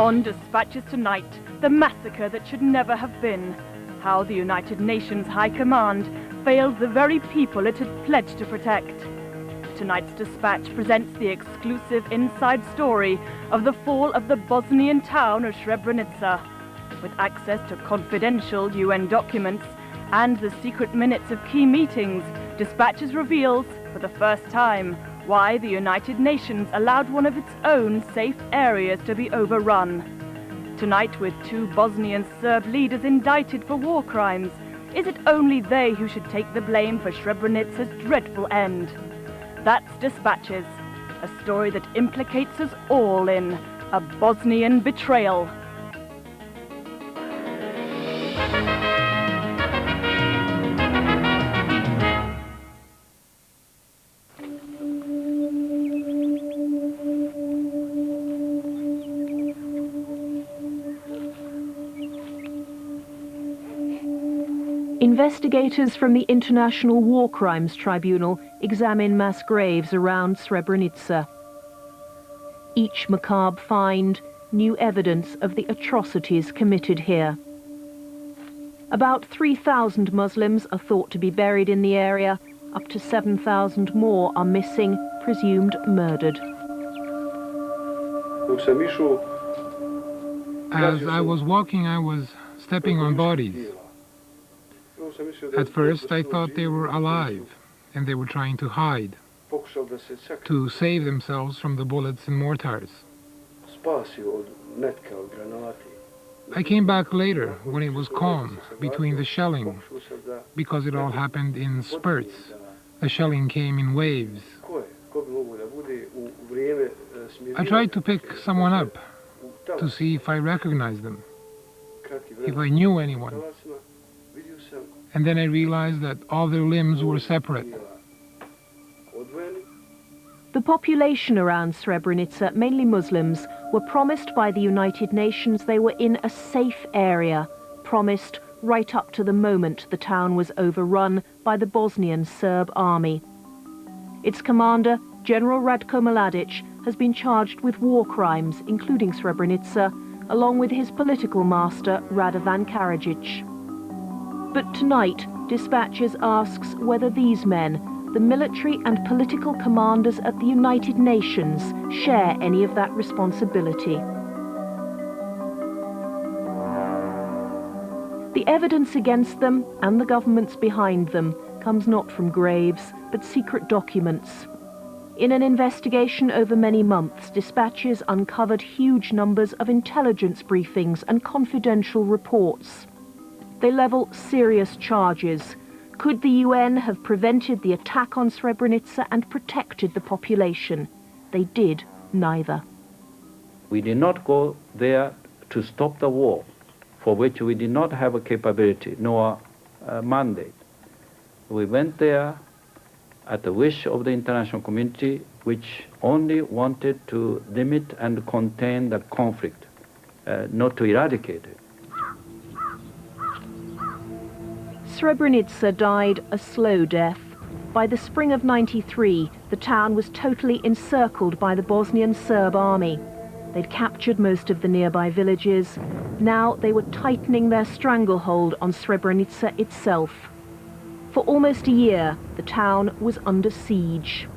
On Dispatches tonight, the massacre that should never have been. How the United Nations High Command failed the very people it had pledged to protect. Tonight's Dispatch presents the exclusive inside story of the fall of the Bosnian town of Srebrenica. With access to confidential UN documents and the secret minutes of key meetings, Dispatches reveals, for the first time, why the United Nations allowed one of its own safe areas to be overrun. Tonight, with two Bosnian Serb leaders indicted for war crimes, is it only they who should take the blame for Srebrenica's dreadful end? That's Dispatches, a story that implicates us all in a Bosnian betrayal. Investigators from the International War Crimes Tribunal examine mass graves around Srebrenica. Each macabre find, new evidence of the atrocities committed here. About 3,000 Muslims are thought to be buried in the area. Up to 7,000 more are missing, presumed murdered. As I was walking, I was stepping on bodies. At first, I thought they were alive, and they were trying to hide, to save themselves from the bullets and mortars. I came back later, when it was calm, between the shelling, because it all happened in spurts. The shelling came in waves. I tried to pick someone up, to see if I recognized them, if I knew anyone. And then I realized that all their limbs were separate. The population around Srebrenica, mainly Muslims, were promised by the United Nations they were in a safe area, promised right up to the moment the town was overrun by the Bosnian Serb army. Its commander, General Ratko Mladic, has been charged with war crimes, including Srebrenica, along with his political master, Radovan Karadzic. But tonight, Dispatches asks whether these men, the military and political commanders at the United Nations, share any of that responsibility. The evidence against them and the governments behind them comes not from graves, but secret documents. In an investigation over many months, Dispatches uncovered huge numbers of intelligence briefings and confidential reports. They level serious charges. Could the UN have prevented the attack on Srebrenica and protected the population? They did neither. We did not go there to stop the war, for which we did not have a capability nor a mandate. We went there at the wish of the international community, which only wanted to limit and contain the conflict, not to eradicate it. Srebrenica died a slow death. By the spring of '93, the town was totally encircled by the Bosnian Serb army. They'd captured most of the nearby villages. Now they were tightening their stranglehold on Srebrenica itself. For almost a year, the town was under siege.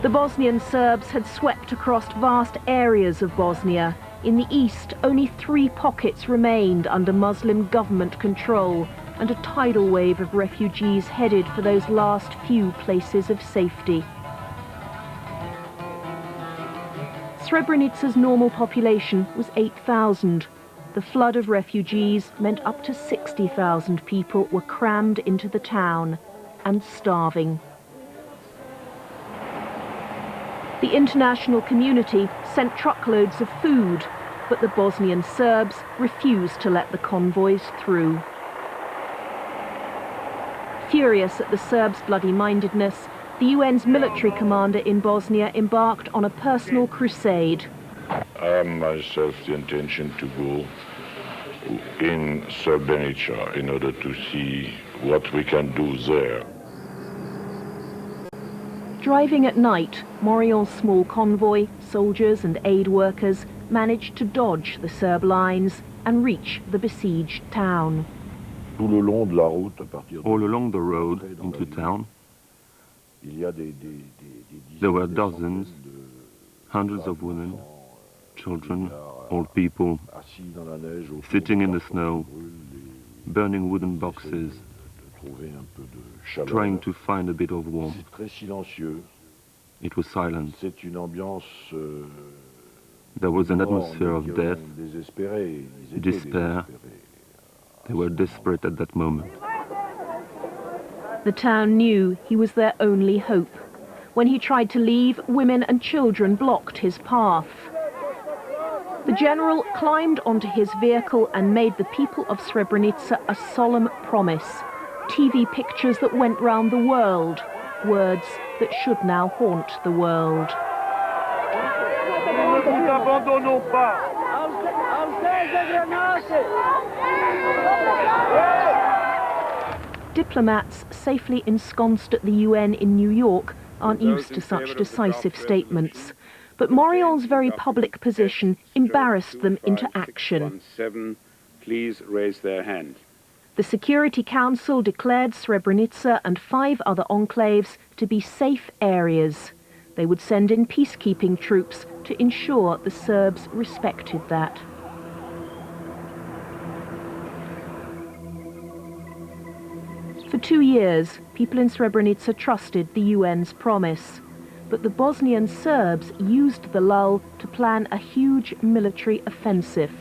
The Bosnian Serbs had swept across vast areas of Bosnia. In the east, only 3 pockets remained under Muslim government control, and a tidal wave of refugees headed for those last few places of safety. Srebrenica's normal population was 8,000. The flood of refugees meant up to 60,000 people were crammed into the town and starving. The international community sent truckloads of food, but the Bosnian Serbs refused to let the convoys through. Furious at the Serbs' bloody-mindedness, the UN's military commander in Bosnia embarked on a personal crusade. I have myself the intention to go in Srebrenica in order to see what we can do there. Driving at night, Morion's small convoy, soldiers and aid workers, managed to dodge the Serb lines and reach the besieged town. All along the road into town, there were dozens, hundreds of women, children, old people, sitting in the snow, burning wooden boxes, trying to find a bit of warmth. It was silent. There was an atmosphere of death, despair. They were desperate at that moment. The town knew he was their only hope. When he tried to leave, women and children blocked his path. The general climbed onto his vehicle and made the people of Srebrenica a solemn promise. TV pictures that went round the world, words that should now haunt the world. Diplomats safely ensconced at the UN in New York aren't used to such decisive statements. But Morial's very public position embarrassed them into action. Please raise their hand. The Security Council declared Srebrenica and 5 other enclaves to be safe areas. They would send in peacekeeping troops to ensure the Serbs respected that. For 2 years, people in Srebrenica trusted the UN's promise. But the Bosnian Serbs used the lull to plan a huge military offensive.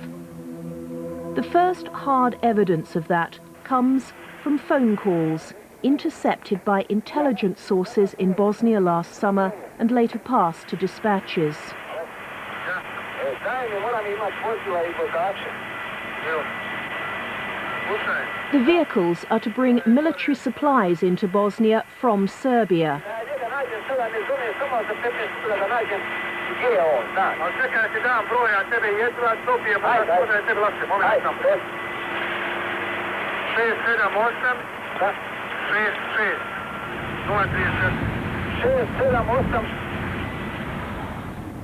The first hard evidence of that comes from phone calls intercepted by intelligence sources in Bosnia last summer and later passed to dispatches. The vehicles are to bring military supplies into Bosnia from Serbia.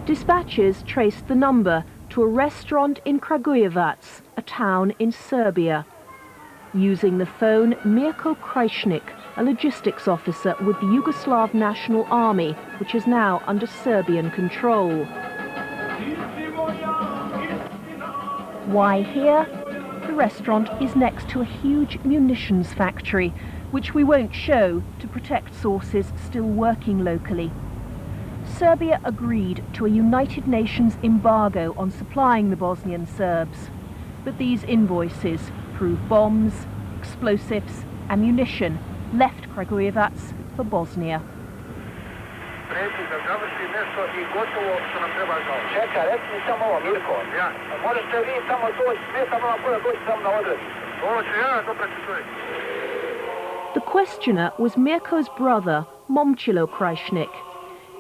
Dispatches traced the number to a restaurant in Kragujevac, a town in Serbia. Using the phone, Mirko Krajšnik, a logistics officer with the Yugoslav National Army, which is now under Serbian control. Why here? The restaurant is next to a huge munitions factory, which we won't show to protect sources still working locally. Serbia agreed to a United Nations embargo on supplying the Bosnian Serbs, but these invoices prove bombs, explosives, ammunition left Kragujevac for Bosnia. The questioner was Mirko's brother, Momcilo Krajšnik.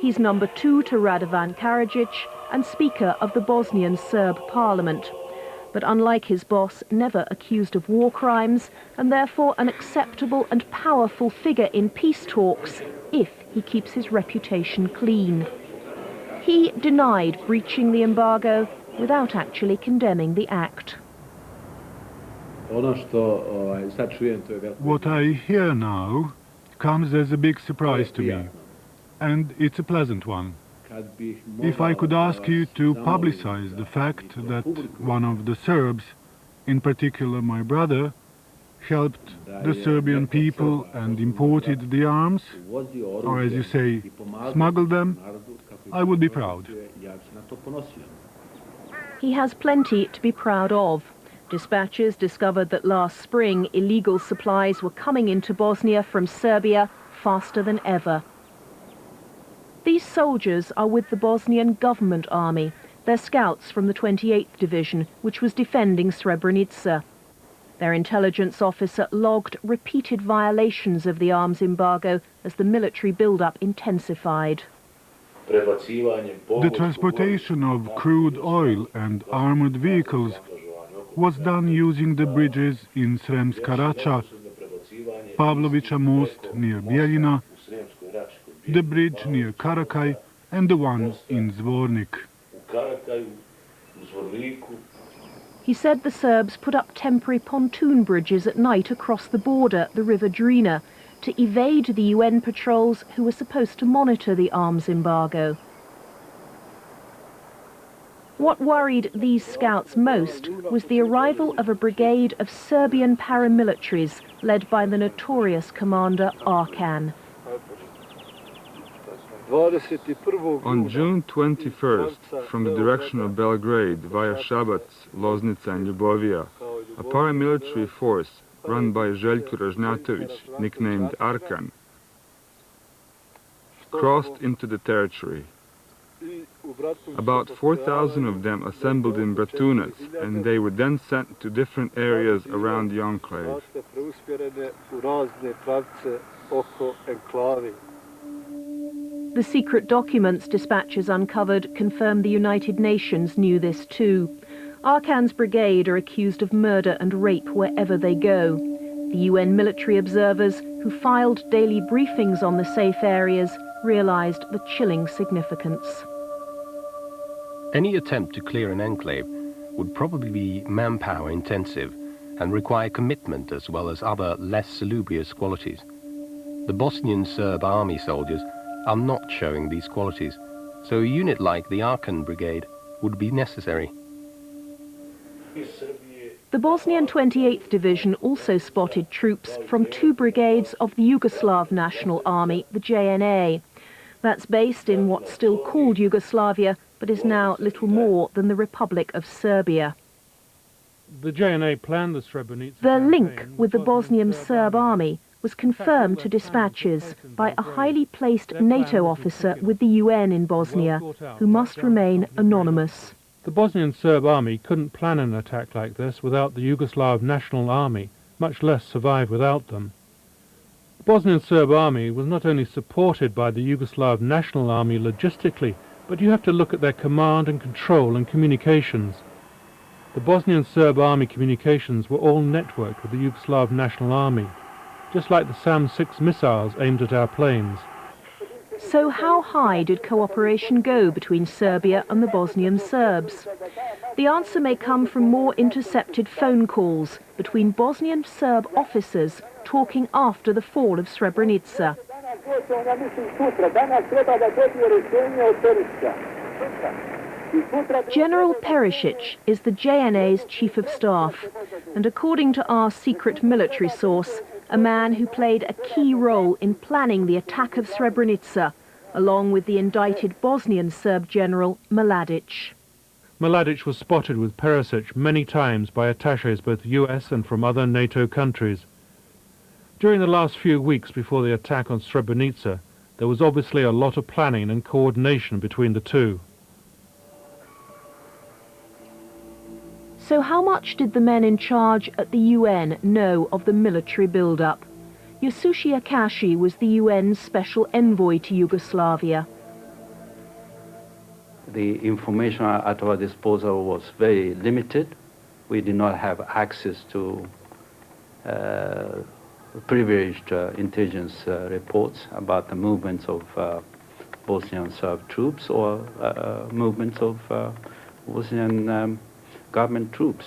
He's number 2 to Radovan Karadzic and Speaker of the Bosnian Serb Parliament. But unlike his boss, never accused of war crimes, and therefore an acceptable and powerful figure in peace talks, if he keeps his reputation clean. He denied breaching the embargo without actually condemning the act. What I hear now comes as a big surprise to me, and it's a pleasant one. If I could ask you to publicize the fact that one of the Serbs, in particular my brother, helped the Serbian people and imported the arms, or as you say, smuggled them, I would be proud. He has plenty to be proud of. Dispatches discovered that last spring illegal supplies were coming into Bosnia from Serbia faster than ever. These soldiers are with the Bosnian government army. They're scouts from the 28th Division, which was defending Srebrenica. Their intelligence officer logged repeated violations of the arms embargo as the military build-up intensified. The transportation of crude oil and armored vehicles was done using the bridges in Sremska Rača, Pavlovića Most near Bijeljina, the bridge near Karakaj and the one in Zvornik. He said the Serbs put up temporary pontoon bridges at night across the border, the River Drina, to evade the UN patrols who were supposed to monitor the arms embargo. What worried these scouts most was the arrival of a brigade of Serbian paramilitaries led by the notorious commander Arkan. On June 21st, from the direction of Belgrade via Shabac, Loznica and Ljubovija, a paramilitary force run by Željko Ražnjatović, nicknamed Arkan, crossed into the territory. About 4,000 of them assembled in Bratunac, and they were then sent to different areas around the enclave. The secret documents dispatchers uncovered confirmed the United Nations knew this too. Arkan's brigade are accused of murder and rape wherever they go. The UN military observers who filed daily briefings on the safe areas realized the chilling significance. Any attempt to clear an enclave would probably be manpower intensive and require commitment as well as other less salubrious qualities. The Bosnian Serb army soldiers are not showing these qualities, so a unit like the Arkan Brigade would be necessary. The Bosnian 28th Division also spotted troops from 2 brigades of the Yugoslav National Army, the JNA. That's based in what's still called Yugoslavia, but is now little more than the Republic of Serbia. The JNA planned the Srebrenica The link with the Bosnian Serb army was confirmed to dispatchers by a highly placed NATO officer with the UN in Bosnia, who must remain anonymous. The Bosnian Serb army couldn't plan an attack like this without the Yugoslav National Army, much less survive without them. The Bosnian Serb army was not only supported by the Yugoslav National Army logistically, but you have to look at their command and control and communications. The Bosnian Serb army communications were all networked with the Yugoslav National Army, just like the SAM-6 missiles aimed at our planes. So how high did cooperation go between Serbia and the Bosnian Serbs? The answer may come from more intercepted phone calls between Bosnian Serb officers talking after the fall of Srebrenica. General Perisic is the JNA's chief of staff, and according to our secret military source, a man who played a key role in planning the attack of Srebrenica, along with the indicted Bosnian Serb general Mladic. Mladic was spotted with Perisic many times by attachés both US and from other NATO countries. During the last few weeks before the attack on Srebrenica, there was obviously a lot of planning and coordination between the two. So how much did the men in charge at the UN know of the military build-up? Yasushi Akashi was the UN's special envoy to Yugoslavia. The information at our disposal was very limited. We did not have access to privileged intelligence reports about the movements of Bosnian Serb troops or movements of Bosnian government troops.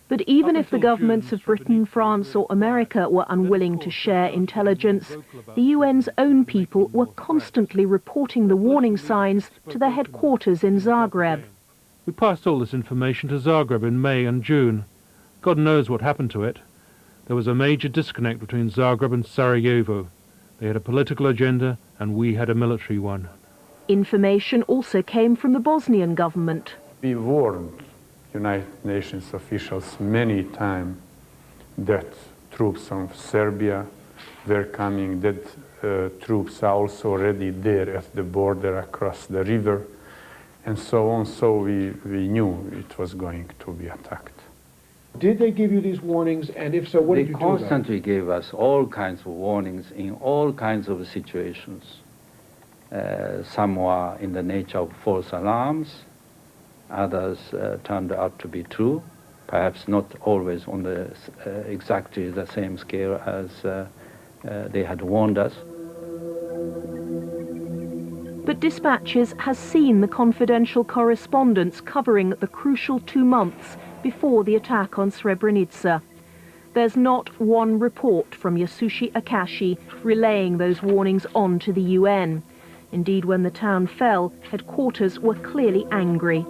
But even if the governments of Britain, France or America were unwilling to share intelligence, the UN's own people were constantly reporting the warning signs to their headquarters in Zagreb. We passed all this information to Zagreb in May and June. God knows what happened to it. There was a major disconnect between Zagreb and Sarajevo. They had a political agenda and we had a military one. Information also came from the Bosnian government. We warned United Nations officials many times that troops of Serbia were coming, that troops are also already there at the border across the river, and so on, so we knew it was going to be attacked. Did they give you these warnings, and if so, what did you do? They constantly gave us all kinds of warnings in all kinds of situations. Some were in the nature of false alarms, others turned out to be true, perhaps not always on the exactly the same scale as they had warned us. But Dispatches has seen the confidential correspondence covering the crucial 2 months before the attack on Srebrenica. There's not one report from Yasushi Akashi relaying those warnings on to the UN. Indeed, when the town fell, headquarters were clearly angry.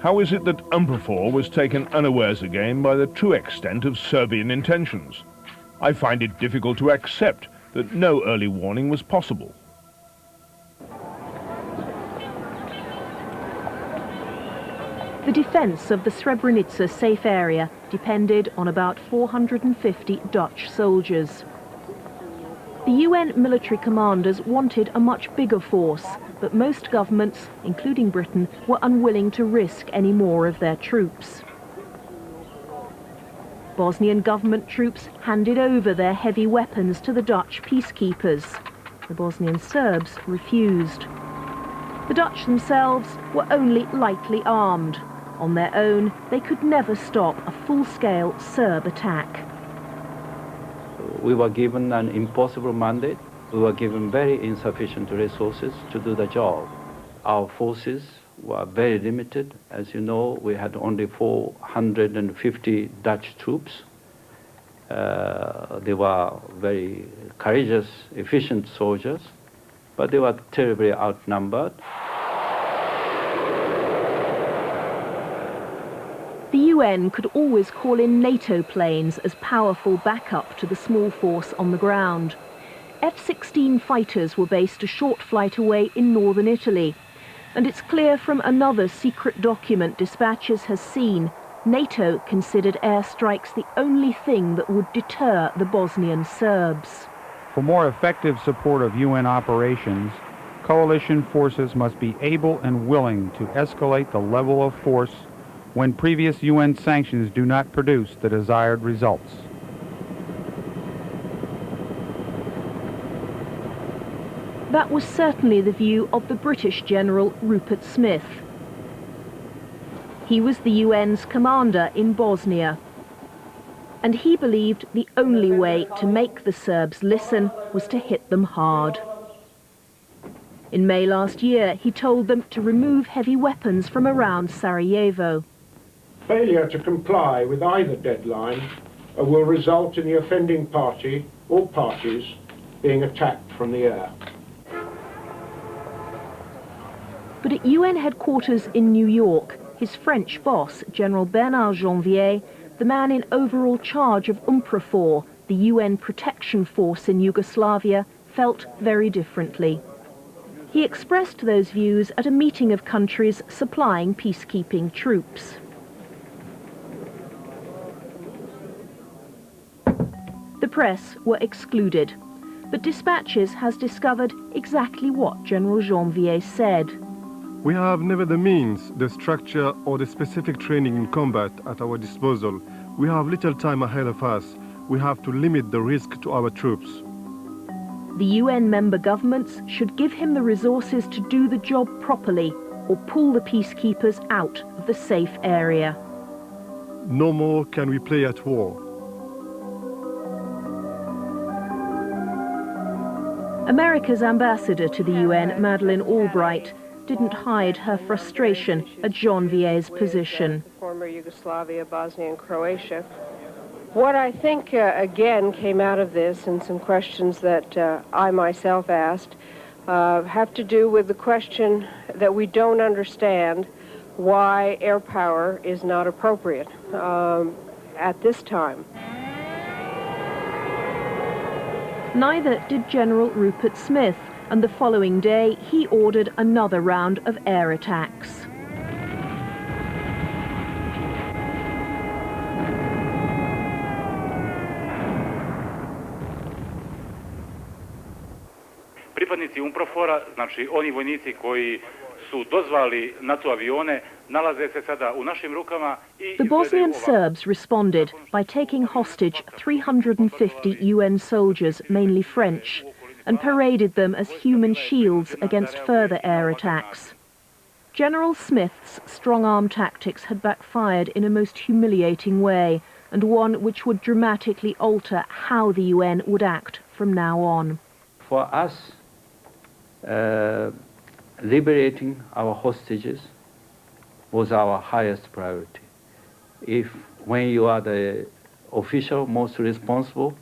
How is it that UNPROFOR was taken unawares again by the true extent of Serbian intentions? I find it difficult to accept that no early warning was possible. The defence of the Srebrenica safe area depended on about 450 Dutch soldiers. The UN military commanders wanted a much bigger force, but most governments, including Britain, were unwilling to risk any more of their troops. Bosnian government troops handed over their heavy weapons to the Dutch peacekeepers. The Bosnian Serbs refused. The Dutch themselves were only lightly armed. On their own, they could never stop a full-scale Serb attack. We were given an impossible mandate. We were given very insufficient resources to do the job. Our forces were very limited. As you know, we had only 450 Dutch troops. They were very courageous, efficient soldiers, but they were terribly outnumbered. The UN could always call in NATO planes as powerful backup to the small force on the ground. F-16 fighters were based a short flight away in northern Italy. And it's clear from another secret document Dispatches has seen, NATO considered airstrikes the only thing that would deter the Bosnian Serbs. For more effective support of UN operations, coalition forces must be able and willing to escalate the level of force when previous UN sanctions do not produce the desired results. That was certainly the view of the British General Rupert Smith. He was the UN's commander in Bosnia, and he believed the only way to make the Serbs listen was to hit them hard. In May last year, he told them to remove heavy weapons from around Sarajevo. Failure to comply with either deadline will result in the offending party or parties being attacked from the air. But at UN headquarters in New York, his French boss, General Bernard Janvier, the man in overall charge of UNPROFOR, the UN protection force in Yugoslavia, felt very differently. He expressed those views at a meeting of countries supplying peacekeeping troops. The press were excluded, but Dispatches has discovered exactly what General Janvier said. We have never the means, the structure or the specific training in combat at our disposal. We have little time ahead of us. We have to limit the risk to our troops. The UN member governments should give him the resources to do the job properly or pull the peacekeepers out of the safe area. No more can we play at war. America's ambassador to the UN, Madeleine Albright, didn't hide her frustration at Janvier's position. Former Yugoslavia, Bosnia and Croatia. What I think, again, came out of this, and some questions that I myself asked, have to do with the question that we don't understand why air power is not appropriate at this time. Neither did General Rupert Smith, and the following day he ordered another round of air attacks. Pripadnici UNPROFOR-a, znači oni vojnici koji su dozvali NATO avione, nalaze se sada u našim rukama i The Bosnian Serbs responded by taking hostage 350 UN soldiers, mainly French, and paraded them as human shields against further air attacks. General Smith's strong-arm tactics had backfired in a most humiliating way, and one which would dramatically alter how the UN would act from now on. For us, liberating our hostages was our highest priority. when you are the official most responsible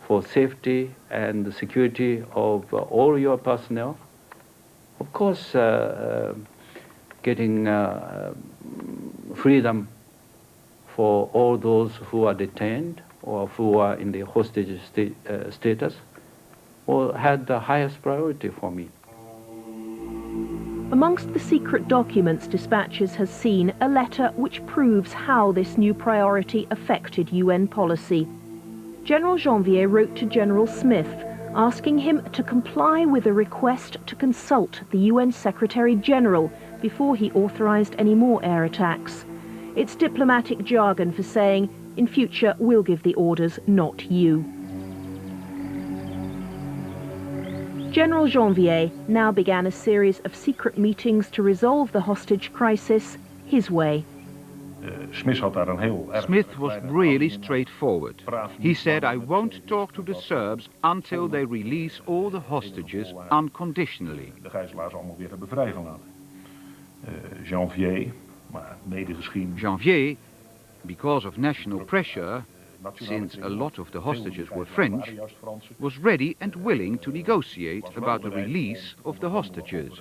for safety and the security of all your personnel, of course, getting freedom for all those who are detained or who are in the hostage status had the highest priority for me. Amongst the secret documents Dispatches has seen a letter which proves how this new priority affected UN policy. General Janvier wrote to General Smith, asking him to comply with a request to consult the UN Secretary General before he authorized any more air attacks. It's diplomatic jargon for saying, in future we'll give the orders, not you. General Janvier now began a series of secret meetings to resolve the hostage crisis his way. Smith was really straightforward. He said, I won't talk to the Serbs until they release all the hostages unconditionally. Janvier, because of national pressure, since a lot of the hostages were French, was ready and willing to negotiate about the release of the hostages.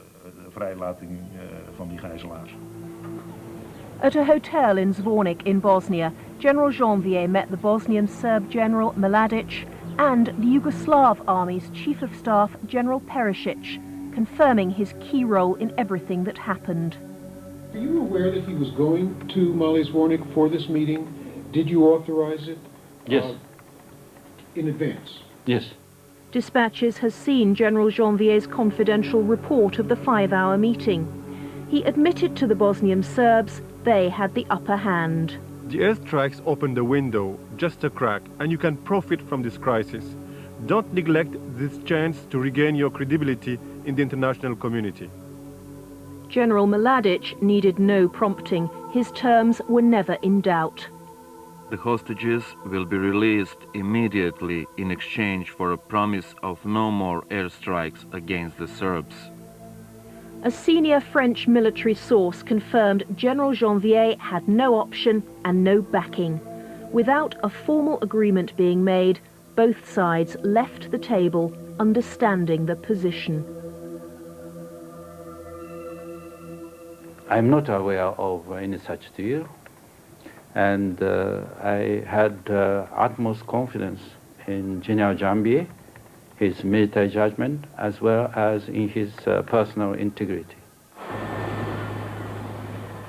At a hotel in Zvornik in Bosnia, General Janvier met the Bosnian Serb General Mladic and the Yugoslav Army's Chief of Staff General Perisic, confirming his key role in everything that happened. Are you aware that he was going to Mali Zvornik for this meeting? Did you authorize it? Yes. In advance? Yes. Dispatches has seen General Janvier's confidential report of the 5-hour meeting. He admitted to the Bosnian Serbs they had the upper hand. The airstrikes opened the window, just a crack, and you can profit from this crisis. Don't neglect this chance to regain your credibility in the international community. General Mladic needed no prompting. His terms were never in doubt. The hostages will be released immediately in exchange for a promise of no more airstrikes against the Serbs. A senior French military source confirmed General Janvier had no option and no backing. Without a formal agreement being made, both sides left the table, understanding the position. I'm not aware of any such deal. And I had utmost confidence in General Janvier, his military judgment, as well as in his personal integrity.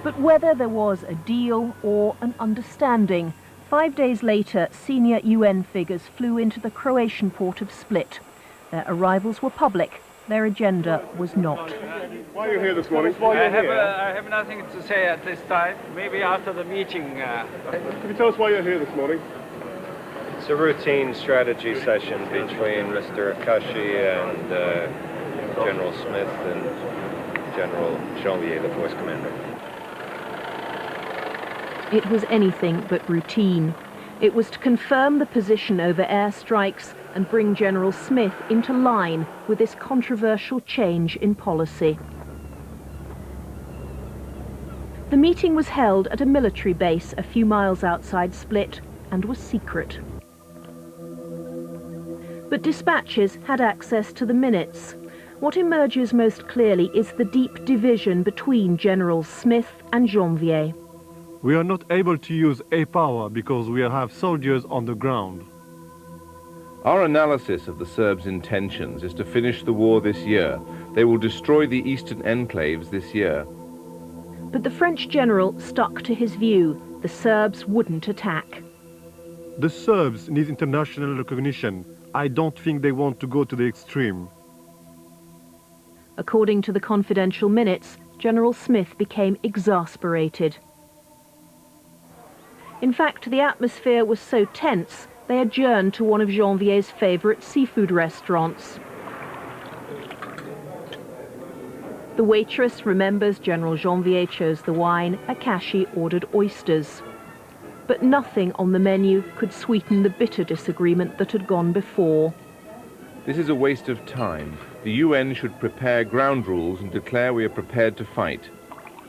But whether there was a deal or an understanding, 5 days later, senior UN figures flew into the Croatian port of Split. Their arrivals were public. Their agenda was not. Why are you here this morning? I have nothing to say at this time. Maybe after the meeting. Can you tell us why you're here this morning? It's a routine strategy session between Mr. Akashi and General Smith and General Janvier, the force commander. It was anything but routine. It was to confirm the position over airstrikes and bring General Smith into line with this controversial change in policy. The meeting was held at a military base a few miles outside Split and was secret. But dispatches had access to the minutes. What emerges most clearly is the deep division between Generals Smith and Janvier. We are not able to use air power because we have soldiers on the ground. Our analysis of the Serbs' intentions is to finish the war this year. They will destroy the eastern enclaves this year. But the French general stuck to his view. The Serbs wouldn't attack. The Serbs need international recognition. I don't think they want to go to the extreme. According to the confidential minutes, General Smith became exasperated. In fact, the atmosphere was so tense, they adjourned to one of Janvier's favourite seafood restaurants. The waitress remembers General Janvier chose the wine. Akashi ordered oysters. But nothing on the menu could sweeten the bitter disagreement that had gone before. This is a waste of time. The UN should prepare ground rules and declare we are prepared to fight.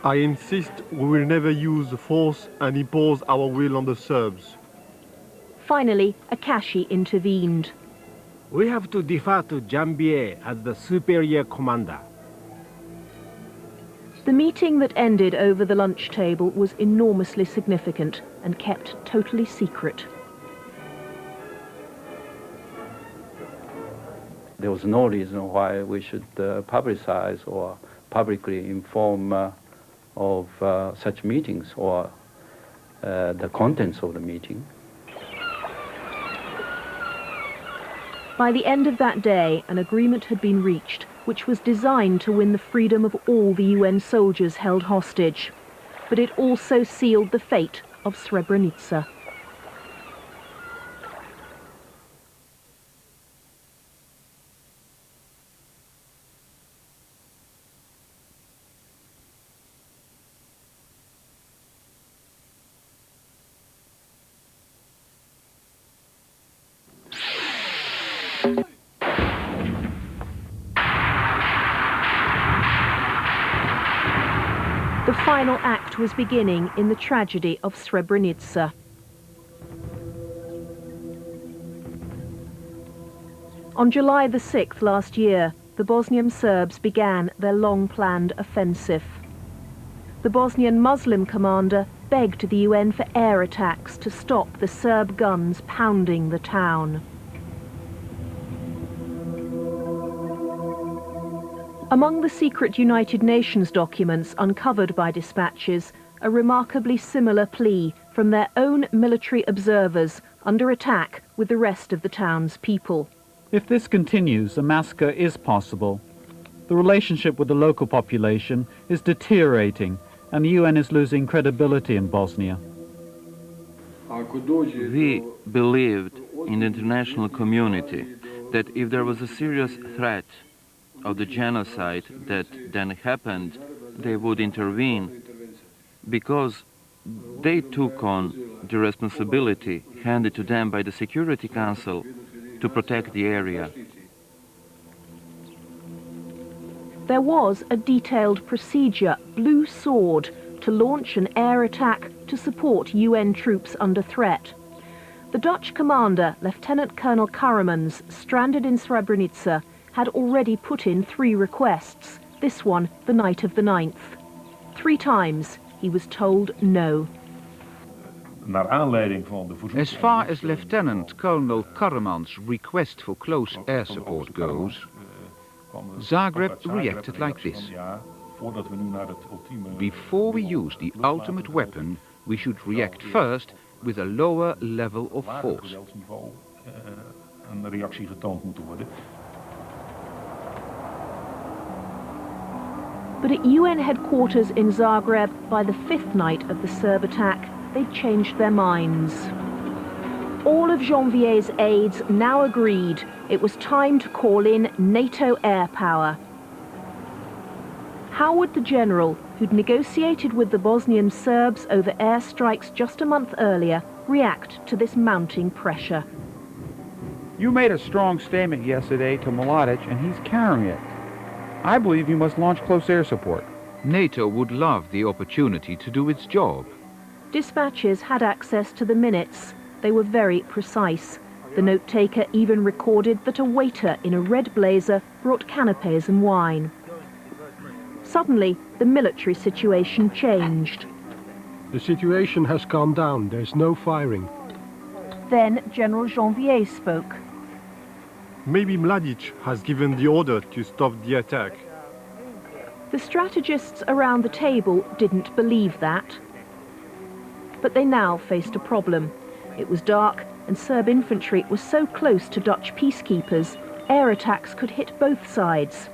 I insist we will never use force and impose our will on the Serbs. Finally, Akashi intervened. We have to defer to Jambier as the superior commander. The meeting that ended over the lunch table was enormously significant and kept totally secret. There was no reason why we should publicize or publicly inform of such meetings or the contents of the meeting. By the end of that day, an agreement had been reached which was designed to win the freedom of all the UN soldiers held hostage. But it also sealed the fate of Srebrenica. The final act was beginning in the tragedy of Srebrenica. On July the 6th last year, the Bosnian Serbs began their long-planned offensive. The Bosnian Muslim commander begged the UN for air attacks to stop the Serb guns pounding the town. Among the secret United Nations documents uncovered by dispatches, a remarkably similar plea from their own military observers under attack with the rest of the town's people. If this continues, a massacre is possible. The relationship with the local population is deteriorating, and the UN is losing credibility in Bosnia. We believed in the international community that if there was a serious threat of the genocide that then happened, they would intervene, because they took on the responsibility handed to them by the Security Council to protect the area. There was a detailed procedure, Blue Sword, to launch an air attack to support UN troops under threat. The Dutch commander, Lieutenant Colonel Karremans, stranded in Srebrenica, had already put in 3 requests, this one the night of the 9th. 3 times he was told no. As far as Lieutenant Colonel Karremans' request for close air support goes, Zagreb reacted like this. Before we use the ultimate weapon, we should react first with a lower level of force. But at UN headquarters in Zagreb, by the 5th night of the Serb attack, they'd changed their minds. All of Janvier's aides now agreed it was time to call in NATO air power. How would the general, who'd negotiated with the Bosnian Serbs over airstrikes just a month earlier, react to this mounting pressure? You made a strong statement yesterday to Mladic, and he's carrying it. I believe you must launch close air support. NATO would love the opportunity to do its job. Dispatches had access to the minutes. They were very precise. The note-taker even recorded that a waiter in a red blazer brought canapes and wine. Suddenly, the military situation changed. The situation has calmed down. There's no firing. Then General Janvier spoke. Maybe Mladic has given the order to stop the attack. The strategists around the table didn't believe that. But they now faced a problem. It was dark, and Serb infantry was so close to Dutch peacekeepers, air attacks could hit both sides.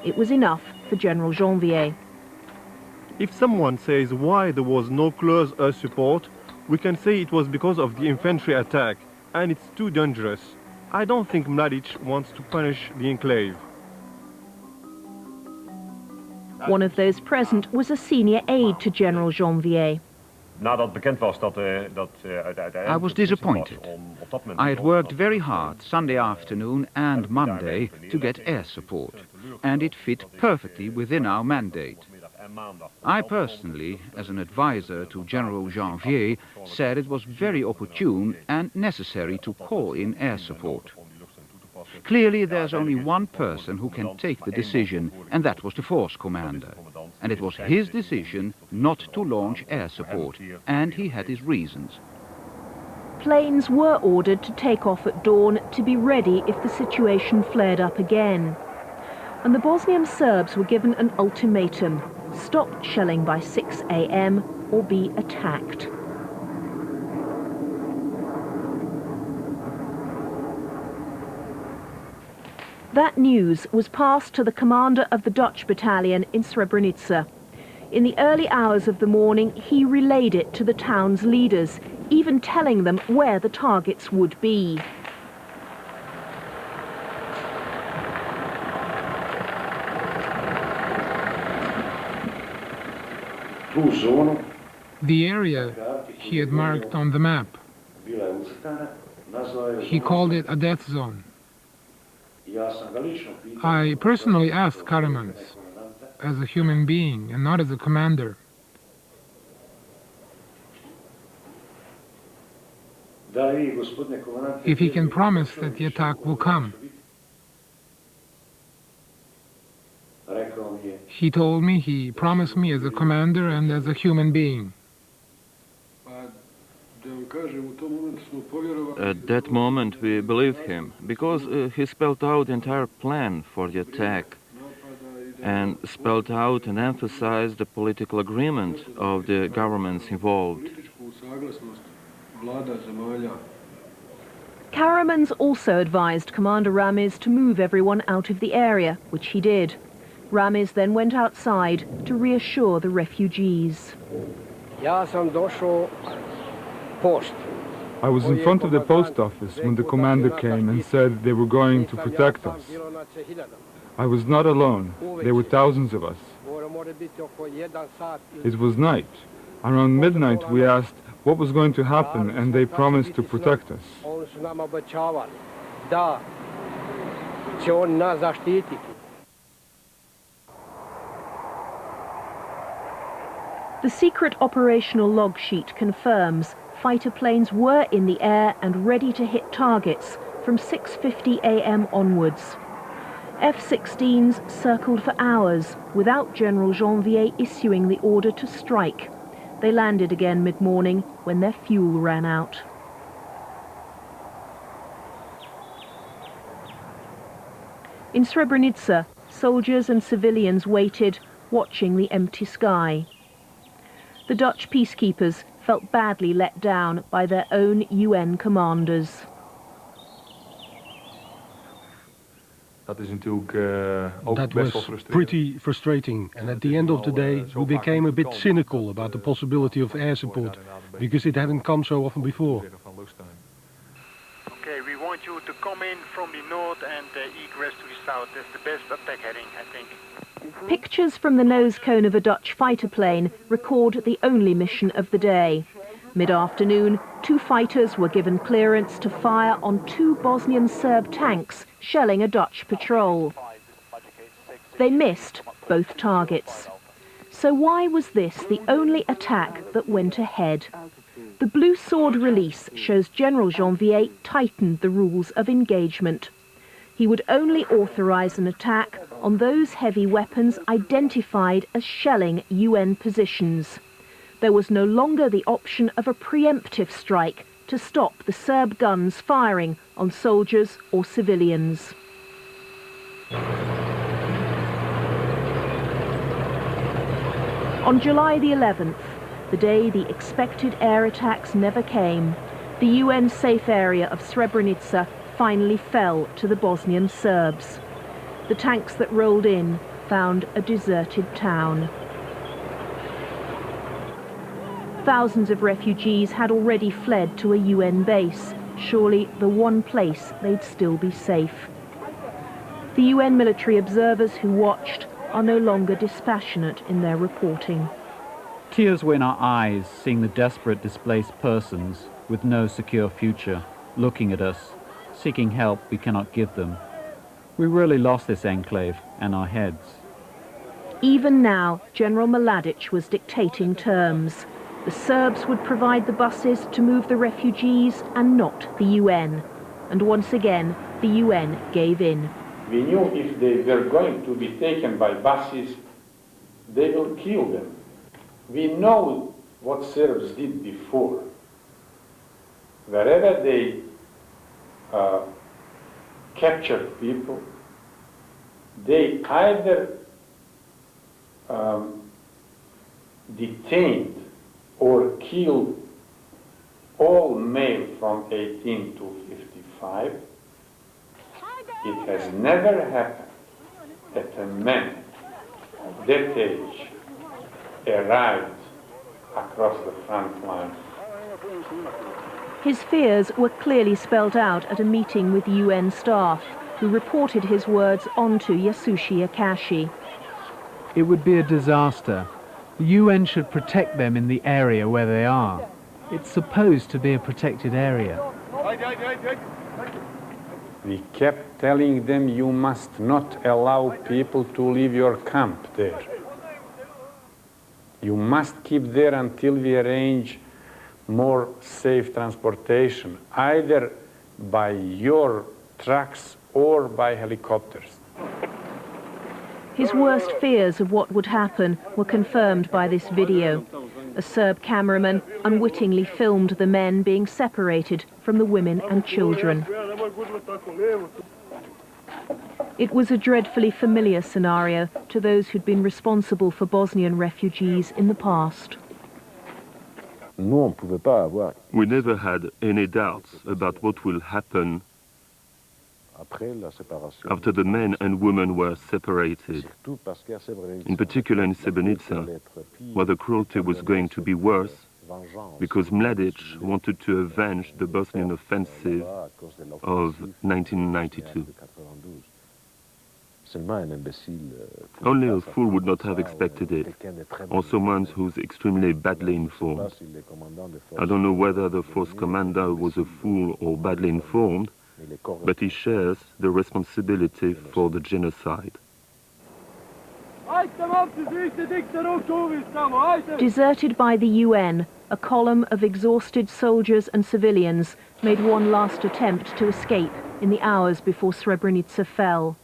It was enough for General Janvier. If someone says why there was no close air support, we can say it was because of the infantry attack, and it's too dangerous. I don't think Mladic wants to punish the enclave. One of those present was a senior aide to General Janvier. I was disappointed. I had worked very hard Sunday afternoon and Monday to get air support, and it fit perfectly within our mandate. I personally, as an advisor to General Janvier, said it was very opportune and necessary to call in air support. Clearly, there's only one person who can take the decision, and that was the force commander. And it was his decision not to launch air support, and he had his reasons. Planes were ordered to take off at dawn to be ready if the situation flared up again. And the Bosnian Serbs were given an ultimatum: stop shelling by 6 a.m. or be attacked. That news was passed to the commander of the Dutch battalion in Srebrenica. In the early hours of the morning, he relayed it to the town's leaders, even telling them where the targets would be. The area he had marked on the map, he called it a death zone. I personally asked Karamans, as a human being and not as a commander, if he can promise that the attack will come. He told me he promised me as a commander and as a human being. At that moment we believed him, because he spelled out the entire plan for the attack and spelled out and emphasized the political agreement of the governments involved. Karamans also advised Commander Ramiz to move everyone out of the area, which he did. Ramiz then went outside to reassure the refugees. I was in front of the post office when the commander came and said they were going to protect us. I was not alone. There were thousands of us. It was night. Around midnight we asked what was going to happen, and they promised to protect us. The secret operational log sheet confirms fighter planes were in the air and ready to hit targets from 6:50 a.m. onwards. F-16s circled for hours without General Janvier issuing the order to strike. They landed again mid-morning when their fuel ran out. In Srebrenica, soldiers and civilians waited, watching the empty sky. The Dutch peacekeepers felt badly let down by their own UN commanders. That was pretty frustrating, and at the end of the day we became a bit cynical about the possibility of air support, because it hadn't come so often before. Okay, we want you to come in from the north and egress to the south. That's the best attack heading, I think. Pictures from the nose cone of a Dutch fighter plane record the only mission of the day. Mid-afternoon, 2 fighters were given clearance to fire on 2 Bosnian Serb tanks shelling a Dutch patrol. They missed both targets. So why was this the only attack that went ahead? The Blue Sword release shows General Janvier tightened the rules of engagement. He would only authorize an attack on those heavy weapons identified as shelling UN positions. There was no longer the option of a preemptive strike to stop the Serb guns firing on soldiers or civilians. On July the 11th, the day the expected air attacks never came, the UN safe area of Srebrenica finally fell to the Bosnian Serbs. The tanks that rolled in found a deserted town. Thousands of refugees had already fled to a UN base, surely the one place they'd still be safe. The UN military observers who watched are no longer dispassionate in their reporting. Tears were in our eyes seeing the desperate displaced persons with no secure future looking at us, seeking help we cannot give them. We really lost this enclave and our heads. Even now, General Mladic was dictating terms. The Serbs would provide the buses to move the refugees and not the UN. And once again, the UN gave in. We knew if they were going to be taken by buses, they will kill them. We know what Serbs did before. Wherever they captured people, they either detained or killed all male from 18 to 55. It has never happened that a man of that age arrived across the front line. His fears were clearly spelled out at a meeting with UN staff, who reported his words onto Yasushi Akashi. It would be a disaster. The UN should protect them in the area where they are. It's supposed to be a protected area. We kept telling them, you must not allow people to leave your camp there. You must keep there until we arrange more safe transportation, either by your trucks or by helicopters. His worst fears of what would happen were confirmed by this video. A Serb cameraman unwittingly filmed the men being separated from the women and children. It was a dreadfully familiar scenario to those who'd been responsible for Bosnian refugees in the past. We never had any doubts about what will happen after the men and women were separated, in particular in Srebrenica, where the cruelty was going to be worse, because Mladic wanted to avenge the Bosnian offensive of 1992. Only a fool would not have expected it, or someone who's extremely badly informed. I don't know whether the force commander was a fool or badly informed, but he shares the responsibility for the genocide. Deserted by the UN, a column of exhausted soldiers and civilians made one last attempt to escape in the hours before Srebrenica fell.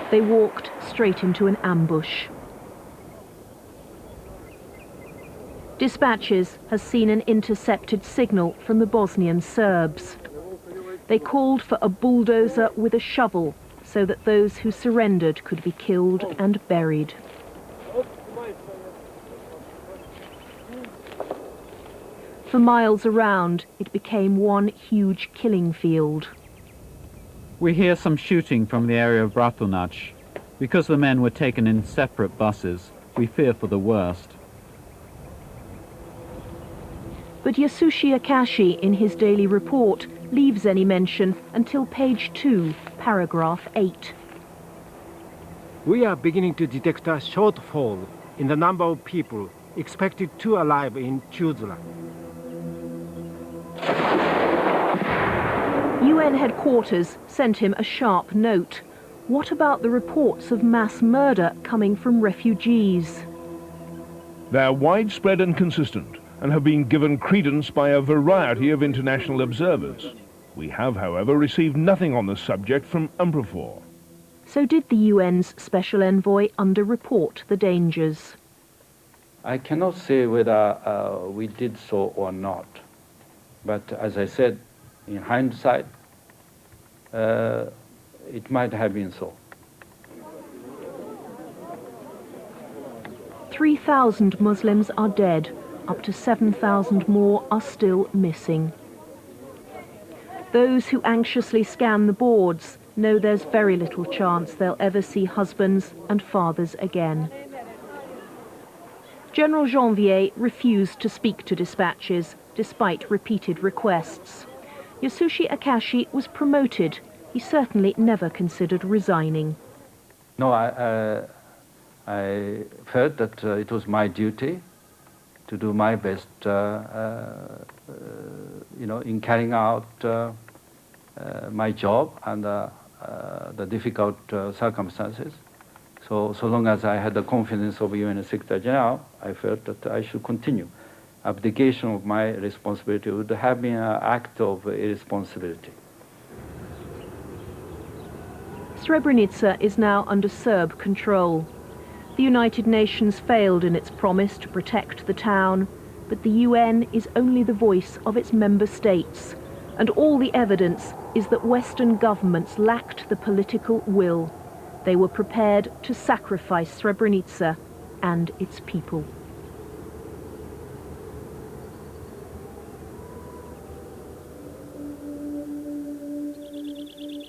They walked straight into an ambush. Dispatches has seen an intercepted signal from the Bosnian Serbs. They called for a bulldozer with a shovel so that those who surrendered could be killed and buried. For miles around, it became one huge killing field. We hear some shooting from the area of Bratunac. Because the men were taken in separate buses, we fear for the worst. But Yasushi Akashi, in his daily report, leaves any mention until page 2, paragraph 8. We are beginning to detect a shortfall in the number of people expected to arrive in Tuzla. UN headquarters sent him a sharp note. What about the reports of mass murder coming from refugees? They're widespread and consistent, and have been given credence by a variety of international observers. We have, however, received nothing on the subject from UNPROFOR. So did the UN's Special Envoy underreport the dangers? I cannot say whether we did so or not. But as I said, in hindsight, it might have been so. 3,000 Muslims are dead. Up to 7,000 more are still missing. Those who anxiously scan the boards know there's very little chance they'll ever see husbands and fathers again. General Janvier refused to speak to dispatches, despite repeated requests. Yasushi Akashi was promoted. He certainly never considered resigning. No, I felt that it was my duty to do my best, in carrying out my job, and the difficult circumstances. So long as I had the confidence of UN Secretary General, I felt that I should continue. Abdication of my responsibility would have been an act of irresponsibility. Srebrenica is now under Serb control. The United Nations failed in its promise to protect the town, but the UN is only the voice of its member states, and all the evidence is that Western governments lacked the political will. They were prepared to sacrifice Srebrenica and its people.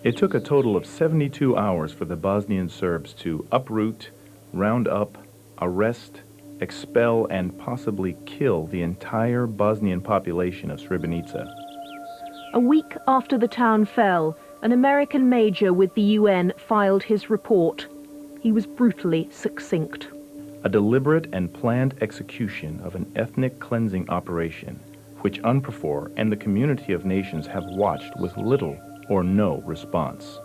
It took a total of 72 hours for the Bosnian Serbs to uproot, round up, arrest, expel, and possibly kill the entire Bosnian population of Srebrenica. A week after the town fell, an American major with the UN filed his report. He was brutally succinct. A deliberate and planned execution of an ethnic cleansing operation, which UNPROFOR and the community of nations have watched with little or no response.